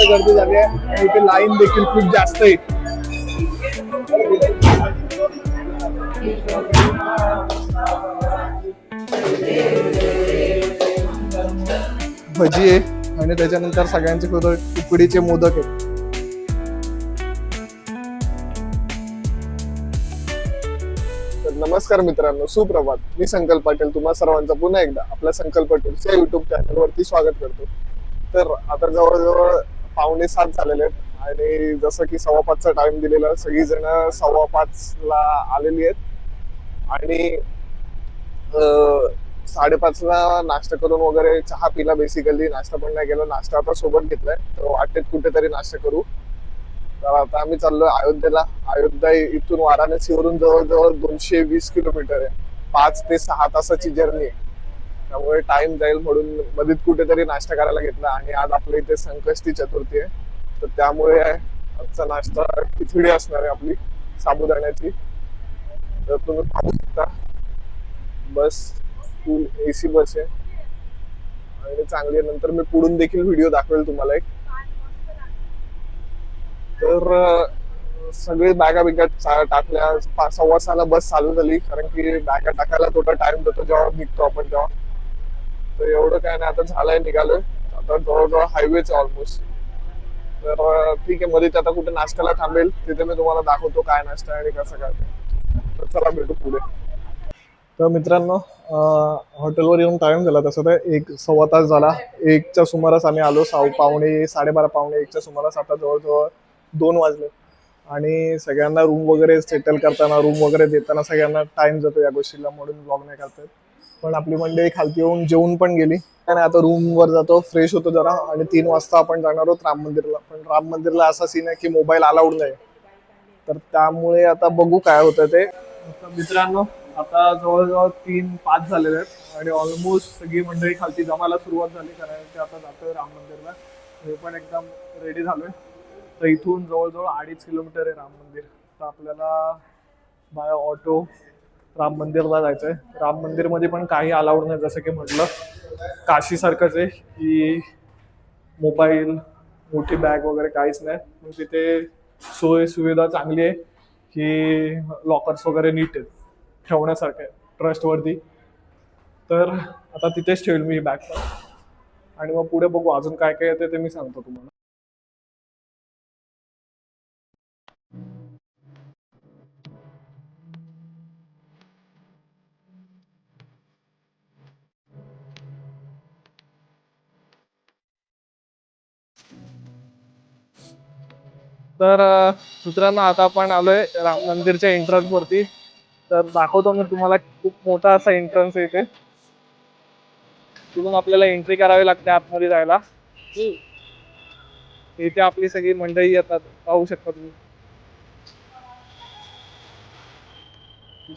गर्दी झाली आहे आणि इथे लाईन देखील खूप जास्त आहे. भजी आहे आणि त्याच्यानंतर सगळ्यांचे उकडीचे मोदक आहेत. नमस्कार मित्रांनो, सुप्रभात. मी संकल्प पाटील तुम्हा सर्वांचं पुन्हा एकदा आपल्या संकल्प टूर्सच्या युट्यूब चॅनलवरती स्वागत करतो. तर आता जवळजवळ 6:45 झालेले आहेत आणि जसं की 5:15चा टाइम दिलेला, सगळी जण 5:15ला आलेली आहेत आणि 5:30ला नाश्ता करून वगैरे चहा पिला. बेसिकली नाश्ता पण नाही केला, नाश्ता आता सोबत घेतलाय, तर वाटेत कुठेतरी नाश्ता करू. तर आता आम्ही चाललोय अयोध्येला. अयोध्या इथून वाराणसीवरून जवळजवळ 220 किलोमीटर आहे. 5 ते 6 तासाची जर्नी आहे. त्यामुळे टाइम जाईल म्हणून मध्येत कुठेतरी नाश्ता करायला घेतला. आणि आज आपल्या इथे संकष्टी चतुर्थी आहे, तर त्यामुळे आजचा नाश्ता खिचडी असणार आहे आपली साबुदाण्याची. तर तुम्ही पाहू शकता, बस फुल AC बस आहे आणि चांगली आहे. नंतर मी पुढून देखील व्हिडिओ दाखवेल तुम्हाला एक. तर सगळे बॅगा बिगा टाकल्या. 6:15ला बस चालू झाली, कारण की बॅगा टाकायला थोडा टाइम देतो जेव्हा निघतो आपण तेव्हा. तर एवढं काय नाही, आता झालंय, निघालोय. आता जवळजवळ हायवेच ऑलमोस्ट. तर ठीक आहे, मध्ये आता कुठे नाश्त्याला थांबेल, तिथे मी तुम्हाला दाखवतो काय नाश्ता आणि कसं काय. तर चला भेटू पुढे. तर मित्रांनो, हॉटेलवर येऊन टाइम झाला तसं तर 1-1.25 तास झाला. 1च्या सुमारास आम्ही आलो. 12:30 पावणे 1च्या सुमारास. आता जवळजवळ 2 वाजले आणि सगळ्यांना रूम वगैरे सेटल करताना, रूम वगैरे देताना सगळ्यांना टाइम जातो या गोष्टीला, म्हणून ब्लॉग नाही करतात. पण आपली मंडळी खालती येऊन जेवून पण गेली आणि आता रूमवर जातो, फ्रेश होतो जरा आणि 3 वाजता आपण जाणार आहोत राम मंदिरला. पण राम मंदिरला असा सीन आहे की मोबाईल अलाउड नाही, तर त्यामुळे आता बघू काय होतं ते. मित्रांनो, आता जवळजवळ 3-5 झालेले आहेत आणि ऑलमोस्ट सगळी मंडळी खालती जमायला सुरुवात झाली, कारण की आता जातोय राम मंदिरला. हे पण एकदम रेडी झालोय. तर इथून जवळजवळ 2.5 किलोमीटर आहे राम मंदिर. तर आपल्याला बाय ऑटो राम मंदिरला जायचंय. राम मंदिरमध्ये पण काही अलाउड नाही, जसं की म्हटलं काशी सारखंच आहे की मोबाईल, मोठी बॅग वगैरे काहीच नाही. मग तिथे सोय सुविधा चांगली आहे की लॉकर्स वगैरे नीट आहेत, ठेवण्यासारखं आहे, ट्रस्टवरती. तर आता तिथेच ठेवेल मी बॅग आणि मग पुढे बघू अजून काय काय येते ते मी सांगतो तुम्हाला. तर मित्रांनो, आता आपण आलोय राम मंदिरच्या एंट्रन्स वरती. तर दाखवतो मी तुम्हाला, खूप मोठा असा एंट्रन्स आहे इथे. तिथून आपल्याला एंट्री करावी लागते आतमध्ये जायला. इथे आपली सगळी मंडळी येतात, पाहू शकता तुम्ही.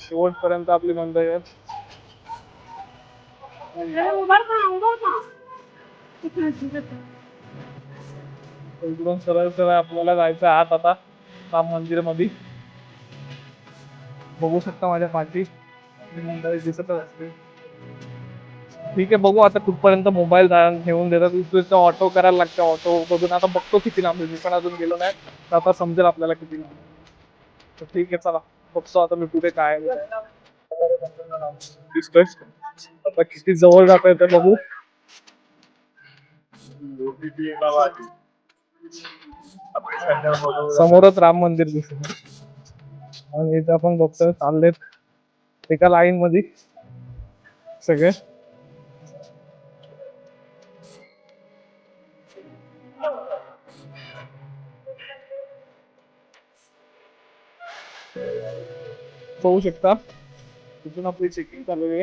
शेवटपर्यंत आपली मंडळी आहे. इकडून सरळ सरळ आपल्याला जायचं आत आता राम मंदिर मध्ये. बघू शकता माझ्या पाठी मंडळी दिसत असते. ठीक आहे, बघू आता कुठपर्यंत मोबाईल घेऊन देतात. इथं ऑटो करायला लागतं. ऑटो बघून आता बघतो किती लांब आहे. मी पण अजून गेलो नाही, तर आता समजेल आपल्याला किती लांब. तर ठीक आहे, चला बघतो आता मी पुढे काय दिसतोय. आता किती जवळ जात आहे ते बघू. समोरच राम मंदिर दिसत आणि इथे आपण बघतोय चाललेत एका लाईन मध्ये सगळे. पाहू शकता तिथून आपली चेकिंग चालू आहे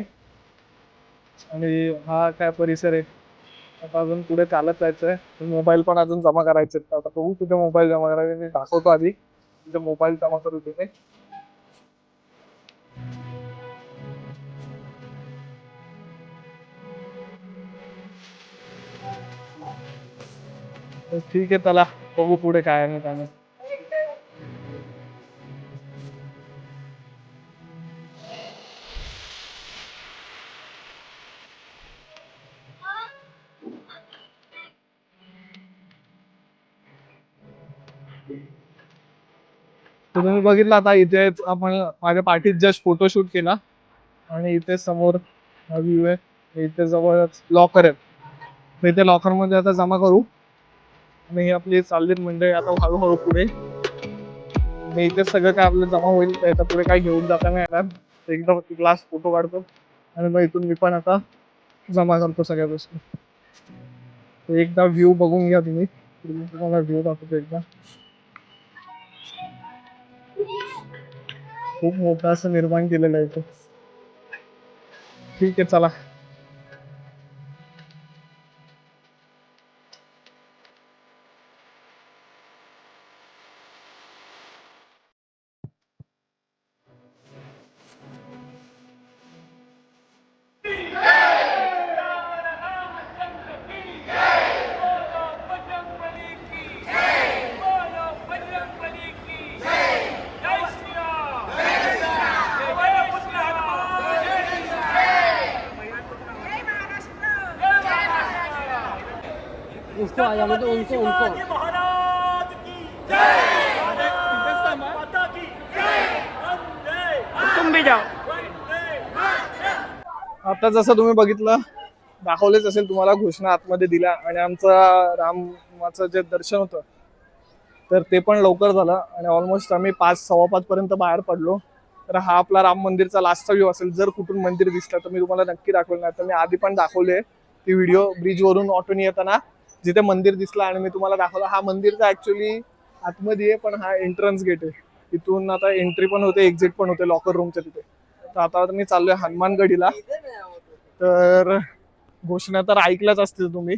आणि हा काय परिसर आहे. आता अजून पुढे चालत जायचंय. मोबाईल पण अजून जमा करायचे. आता बघू तिथे मोबाईल जमा करायचे, दाखवतो आधी तिथे मोबाईल जमा करू तिथे. ठीक आहे, चला बघू पुढे काय आहे काय नाही. तर तुम्ही बघितलं आता इथे आपण माझ्या पाठीत जस्ट फोटोशूट केला आणि इथे समोर व्ह्यू आहे. इथे जवळच लॉकर आहे, तर इथे लॉकर मध्ये आता जमा करू आणि ही आपली चालली मंडळी आता हळूहळू पुढे. मी इथे सगळं काय आपलं जमा होईल त्याच्या पुढे काही घेऊन जाता नाही येणार. एकदम क्लास फोटो काढतो आणि मग इथून मी पण आता जमा करतो सगळ्या गोष्टी. तर एकदा व्ह्यू बघून घ्या तुम्ही, तुम्हाला व्ह्यू दाखवतो एकदा. खूप मोठं असं निर्माण केलेलं आहे इथे. ठीक आहे चला. उसको आया मतलब उनको तुम भी जाओ. आता जसं तुम्ही बघितलं, दाखवलेच असेल तुम्हाला, घोषणा आतमध्ये दिल्या आणि आमचं रामाचं जे दर्शन होतं तर ते पण लवकर झालं आणि ऑलमोस्ट आम्ही 5:15 पर्यंत बाहेर पडलो. तर हा आपला राम मंदिरचा लास्टचा व्ह्यू असेल. जर कुठून मंदिर दिसलं तर मी तुम्हाला नक्की दाखवेल, नाही तर मी आधी पण दाखवले ती व्हिडिओ ब्रिजवरून ऑटोनी येताना जिथे मंदिर दिसलं आणि मी तुम्हाला दाखवलं. हा मंदिरचा ऍक्च्युअली आतमध्ये आहे, पण हा एंट्रन्स गेट आहे. इथून आता एंट्री पण होते, एक्झिट पण होते लॉकर रूमच्या तिथे. तर आता मी चाललोय हनुमानगडीला. तर घोषणा तर ऐकल्याच असतील तुम्ही,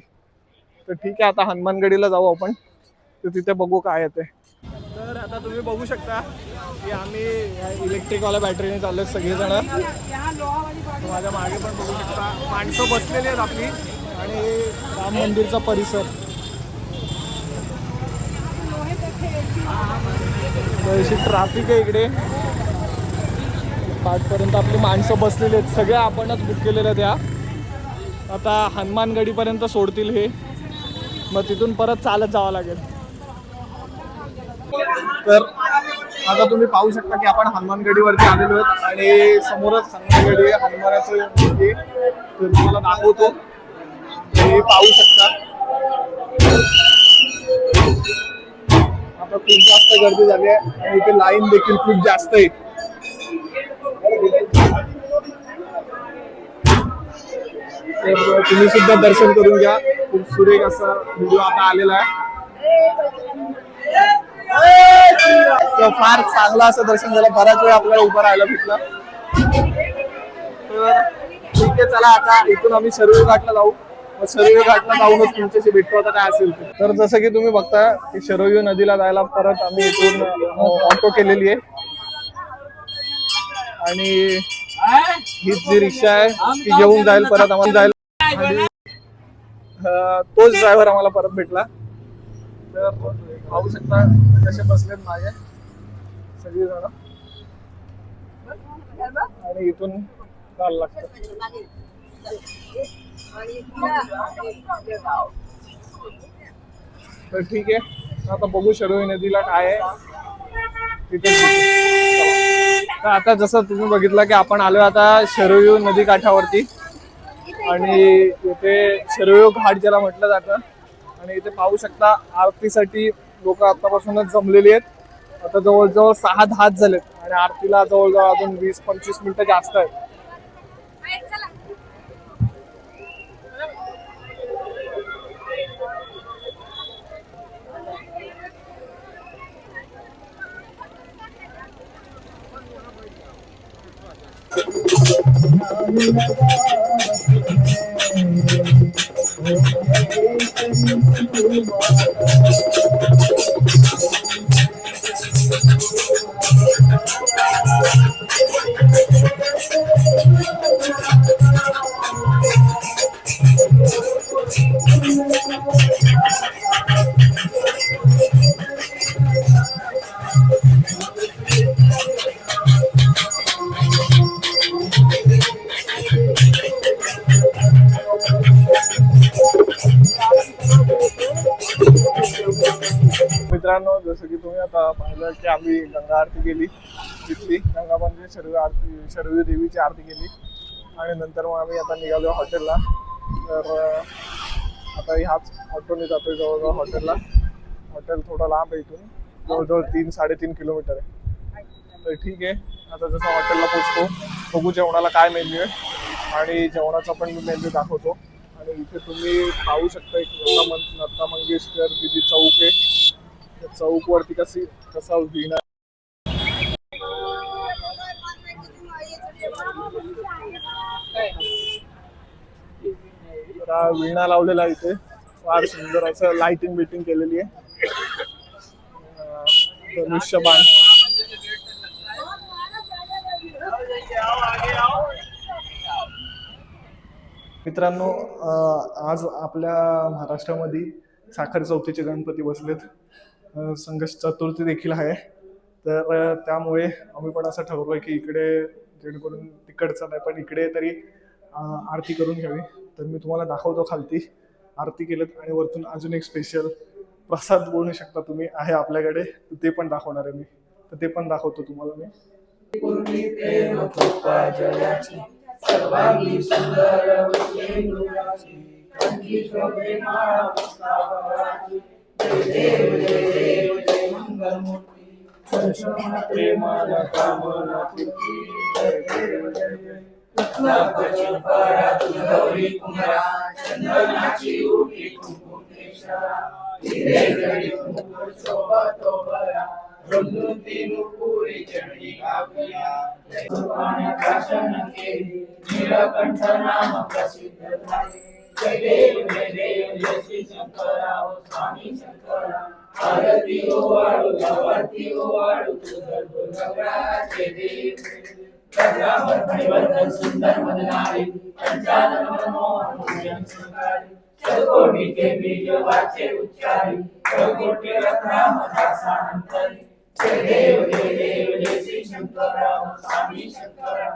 तर ठीक आहे आता हनुमानगडीला जाऊ आपण, तर तिथे बघू काय येते. तर आता तुम्ही बघू शकता की आम्ही इलेक्ट्रिकवाल्या बॅटरीने चाललोय सगळेजण. माझ्या मागे पण बघू शकता माणसं बसलेली आहेत आपली आणि राम मंदिरचा परिसर. अशी ट्रॅफिक आहे इकडे. पाठपर्यंत आपली माणसं बसलेली आहेत, सगळे आपणच बुक केलेल्या त्या. आता हनुमानगडीपर्यंत सोडतील हे, मग तिथून परत चालत जावं लागेल. तर आता तुम्ही पाहू शकता की आपण हनुमानगडीवरती आलेलो आहोत आणि समोरच हनुमानगडी हनुमानाचं मूर्ती तुम्हाला दाखवतो. तुम्ही पाहू शकता आता खूप जास्त गर्दी झाली आहे आणि इथे लाईन देखील खूप जास्त आहे. तर तुम्ही सुद्धा दर्शन करून घ्या. खूप सुरेख असा व्हिडिओ आता आलेला आहे. तर फार चांगला असं दर्शन झालं. बराच वेळ आपल्याला उभं राहायला भेटलं. तर ठीक आहे चला, आता इथून आम्ही शरयू घाटला जाऊ. शरयू घाटला जाऊनच तुमच्याशी भेटतो आता काय असेल ते. तर जसं की तुम्ही बघता की शरयू नदीला जायला परत आम्ही इथून ऑटो केलेली आहे आणि हीच जी रिक्षा आहे ती घेऊन जाईल परत आम्हाला जायला. तोच ड्रायव्हर आम्हाला परत भेटला. तर पाहू शकता कसे बसलेत मागे सगळी जण आणि इथून जायला लागतं. तर ठीक आहे आता बघू शरयू नदीला काय आहे तिथे. तर आता जसं तुम्ही बघितलं की आपण आलो आता शरयू नदी काठावरती आणि इथे शरयू घाट ज्याला म्हटलं जातं. आणि इथे पाहू शकता आरतीसाठी लोक आतापासूनच जमलेली आहेत. आता जवळजवळ 6-10 झालेत आणि आरतीला जवळजवळ अजून 20-25 मिनिटं जास्त आहेत. मित्रांनो, जसं की तुम्ही आता पाहिलं की आम्ही गंगा आरती केली तिथली, गंगा म्हणजे शरयू देवीची आरती केली आणि नंतर मग आम्ही आता निघालो हॉटेलला. तर आता ह्याच ऑटोने जातोय जवळजवळ हॉटेलला. हॉटेल थोडं लांब आहे इथून, जवळजवळ 3-3.5 किलोमीटर आहे. तर ठीक आहे, आता जसं हॉटेलला पोचतो बघू जेवणाला काय मेन्यू आहे आणि जेवणाचा पण मी मेन्यू दाखवतो. आणि इथे तुम्ही पाहू शकता एक लता मंगेशकर दिदी चौक आहे. त्या चौकवरती कसा व्हिना वीणा लावलेला आहे इथे. फार सुंदर असं लाइटिंग बिटिंग केलेली आहे. धनुष्यबाण मित्रांनो, आज आपल्या महाराष्ट्रामध्ये साखर चौथीचे गणपती बसलेत. संकष्टी चतुर्थी देखील आहे. तर त्यामुळे आम्ही पण असं ठरवलंय की इकडे जेणेकरून तिकडचं नाही पण इकडे तरी आरती करून घ्यावी. तर मी तुम्हाला दाखवतो खालती आरती केलेत आणि वरतून अजून एक स्पेशल प्रसाद बनवू शकता तुम्ही आहे आपल्याकडे, ते पण दाखवणार आहे मी. तर ते पण दाखवतो तुम्हाला मी. सर्वांगी सुंदर कंठी शोभे माळा पुष्पाभराची. जय देव जय देव जय मंगलमूर्ती दर्शन प्रेमाला कामना तुझी. जय देव जय देव गौरी कुमारा चंदनाची उठी कुंकुमेश्वरा. हिरे जडी कुंकुम शोभा तो बरा रंगून पुरी चढी काव्या. पाण्याकाशन केली नीलकंठ नाम प्रसिद्ध झाले. जय देव जय श्री शंकरा हो स्वामी शंकरा. आरती ओवाळू आरती ओवाळू तुझं गौरा. जय देव परिवर्तन सुंदर वदनारी पंचानन मनमोहन भुजन सुंदरी. शतकोटी के बीज वाचे उच्चारी कोटी रत्ना मदासानंतरी. जय देव जय श्री शंकरा स्वामी शंकरा.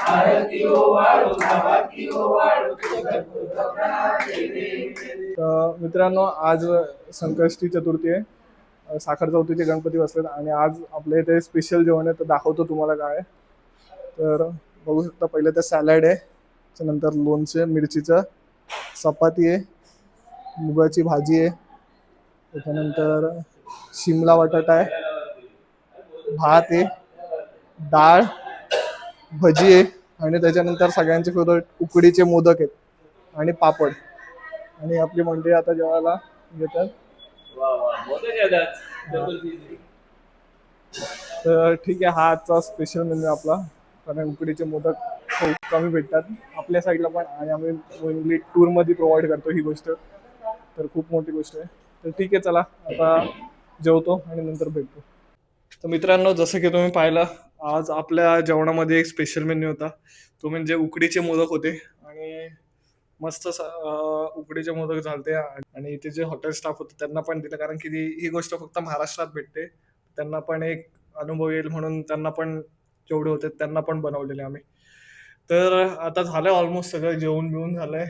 आरती ओवाळू आरती ओवाळू तुझं गौरा. जय देव. मित्रांनो, आज संकष्टी चतुर्थी आहे. साखर चौथीचे गणपती बसलेत आणि आज आपल्या इथे स्पेशल जेवण आहे. तर दाखवतो तुम्हाला काय आहे. तर बघू शकता, पहिले तर सॅलड आहे, त्याच्यानंतर लोणचे मिरचीचं, चपाती आहे, मुगाची भाजी आहे, त्याच्यानंतर शिमला बटाटा आहे, भात आहे, डाळ, भजी आहे आणि त्याच्यानंतर सगळ्यांचे फेवरेट उकडीचे मोदक आहेत आणि पापड. आणि आपली मंडळी आता जेवायला घेतात. तर ठीक आहे, हा आजचा स्पेशल मेन्यू आपला. कारण उकडीचे मोदक खूप कमी भेटतात आपल्या साईडला पण आणि आम्ही मेनली टूरमध्ये प्रोव्हाइड करतो ही गोष्ट. तर खूप मोठी गोष्ट आहे. तर ठीक आहे, चला आता जेवतो आणि नंतर भेटतो. तर मित्रांनो, जसं की तुम्ही पाहिलं, आज आपल्या जेवणामध्ये एक स्पेशल मेन्यू होता. तो म्हणजे उकडीचे मोदक होते आणि मस्त उकडीचे मोदक झालते. आणि इथे जे हॉटेल स्टाफ होते त्यांना पण दिलं, कारण की ही गोष्ट फक्त महाराष्ट्रात भेटते. त्यांना पण एक अनुभव येईल म्हणून त्यांना पण जेवढे होते त्यांना पण बनवलेले आम्ही. तर आता झालंय ऑलमोस्ट सगळं जेवण बिवून झालंय.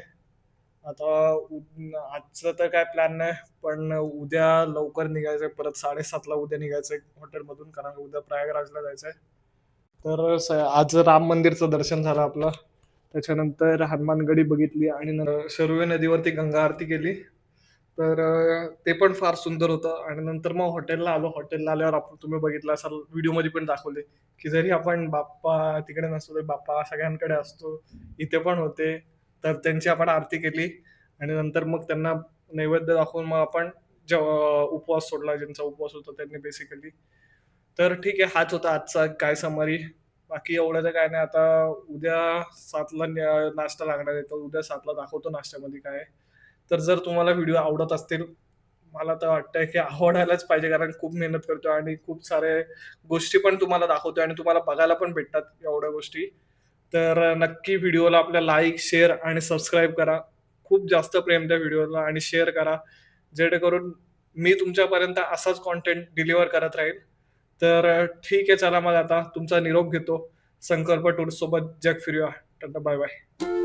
आता आजचं तर काय प्लॅन नाही, पण उद्या लवकर निघायचंय. परत 7:30ला उद्या निघायचंय हॉटेलमधून, कारण उद्या प्रयागराजला जायचंय. तर आज राम मंदिरचं दर्शन झालं आपलं. त्याच्यानंतर हनुमानगडी बघितली आणि शरयू नदीवरती गंगा आरती केली. तर ते पण फार सुंदर होतं. आणि नंतर मग हॉटेलला आलो. हॉटेलला आल्यावर आपण तुम्ही बघितलं असाल, व्हिडिओमध्ये पण दाखवले की जरी आपण बाप्पा तिकडे नसतो तरी बाप्पा सगळ्यांकडे असतो. इथे पण होते. तर त्यांची आपण आरती केली आणि नंतर मग त्यांना नैवेद्य दाखवून मग आपण उपवास सोडला. ज्यांचा उपवास होता त्यांनी बेसिकली. तर ठीक आहे, हाच होता आजचा काय समरी. बाकी एवढं तर काय नाही. आता उद्या 7ला नाश्ता लागणार आहे, तर उद्या 7ला दाखवतो नाश्त्यामध्ये काय आहे. तर जर तुम्हाला व्हिडिओ आवडत असतील, मला तर वाटतंय की आवडायलाच पाहिजे, कारण खूप मेहनत करतो आणि खूप सारे गोष्टी पण तुम्हाला दाखवतोय आणि तुम्हाला बघायला पण भेटतात एवढ्या गोष्टी. तर नक्की व्हिडिओला आपल्या लाईक, शेअर आणि सबस्क्राईब करा. खूप जास्त प्रेम द्या व्हिडिओला आणि शेअर करा, जेणेकरून मी तुमच्यापर्यंत असाच कॉन्टेंट डिलिव्हर करत राहील. तर ठीक आहे, चला मग आता तुमचा निरोप घेतो. संकल्प टूर सोबत जग फिरूया. टाटा, बाय बाय.